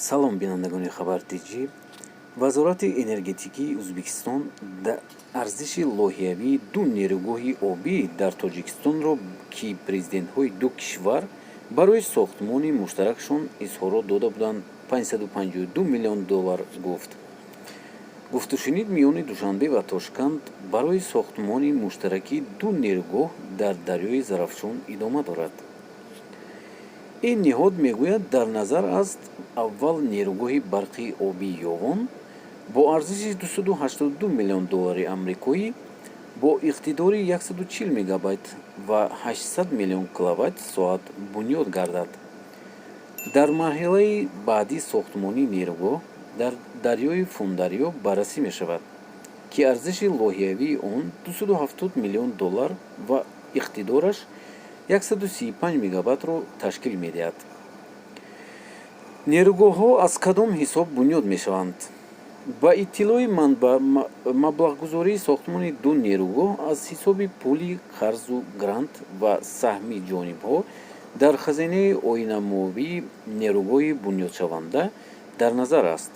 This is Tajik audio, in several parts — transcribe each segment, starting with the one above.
салом бинандагони хабартиҷӣ. Вазорати энергетикии Ӯзбекистон арзиши лоиҳавии ду нерӯгоҳи обӣ дар Тоҷикистонро, ки президентҳои ду кишвар барои сохтмони муштаракшон изҳорот дода буданд, $552 миллион гуфт. Гуфтушунид миёни Душанбе ва Тошканд барои сохтмони муштаракии ду нерӯгоҳ дар дарёи Зарафшон идома дорад. ин ниҳод мегӯяд, дар назар аст аввал нерӯгоҳи барқи обии Ёвон бо арзиши $282 миллион амрикоӣ бо иқтидори 140 мегабайт ва 800 миллион киловатт-соат бунёд гардад. Дар марҳилаи баъди сохтмони нерӯгоҳ дар дарёи Фондарё баррасӣ мешавад, ки арзиши лоиҳавии он $270 миллион ва иқтидораш 135 мегабайтро ташкил медиҳад. нерӯгоҳҳо аз кадом ҳисоб бунёд мешаванд? Ба иттилои манбаъ, маблағгузории сохтмони ду нерӯгоҳ аз ҳисоби пули қарзу грант ва саҳми ҷонибҳо дар хазинаи оинамовии нерӯгоҳи бунёдшаванда дар назар аст.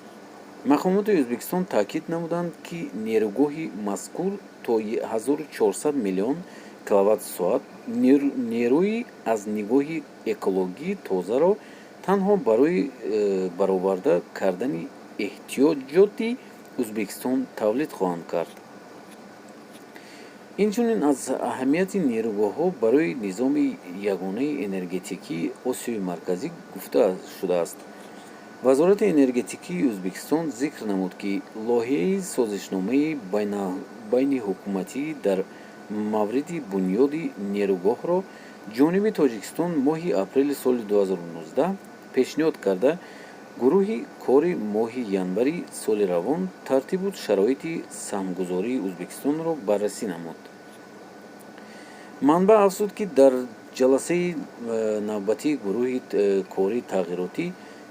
Мақомоти Ӯзбекистон таъкид намуданд, ки нерӯгоҳи мазкур то 1400 миллион киловатт-соат нерӯи аз нигоҳи экологӣ тозаро танҳо барои бароварда кардани эҳтиёҷоти Ӯзбекистон тавлид хоҳанд кард. Инчунин аз аҳамияти нерӯгоҳҳо барои низоми ягонаи энергетикии Осиёи Марказӣ гуфта шудааст. Вазорати энергетикии Ӯзбекистон зикр намуд, ки лоиҳаи созишномаи байниҳукуматӣ дар мавриди бунёди нерӯгоҳро ҷониби Тоҷикистон моҳи апрели соли 2019 пешниҳод карда, гурӯҳи кори моҳи январи соли равон тартибу шароити саҳмгузории Ӯзбекистонро баррасӣ намуд. Манбаъ афзуд, ки дар ҷаласаи навбатии гурӯҳи кори тағйиротӣ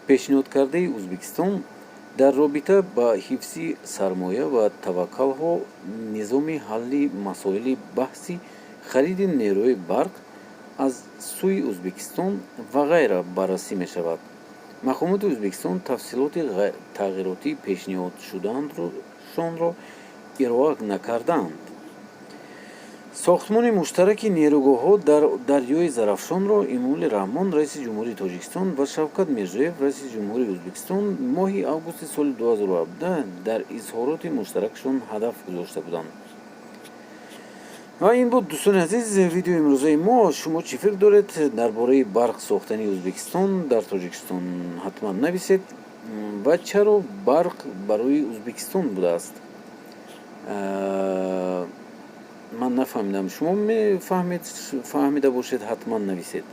пешниҳодкардаи Ӯзбекистон дар робита ба ҳифзи сармоя ва таваккалҳо, низоми ҳалли масоили баҳси хариди нерӯи барқ аз сӯи Ӯзбекистон ва ғайра баррасӣ мешавад. Мақомоти Ӯзбекистон тафсилоти тағйиротии пешниҳодшудаашонро ироа накардаанд. Сохтмони муштараки нерӯгоҳҳо дар дарёи Зарафшонро Эмомали Раҳмон, раиси ҷумҳурии Тоҷикистон, ва Шавкат Мирзоев, раиси ҷумҳурии Ӯзбекистон, моҳи августи соли 2017 дар изҳороти муштаракшон ҳадаф гузошта буданд. Ва ин буд дӯстони азиз, видеои имрӯзаи мо. Шумо чӣ фикр доред дар бораи барқ сохтани Ӯзбекистон дар Тоҷикистон? Ҳатман нависед. Ва чаро барқ барои Ӯзбекистон будааст? ман нафаҳмидам. Шумо мефаҳмида бошед, ҳатман нависед.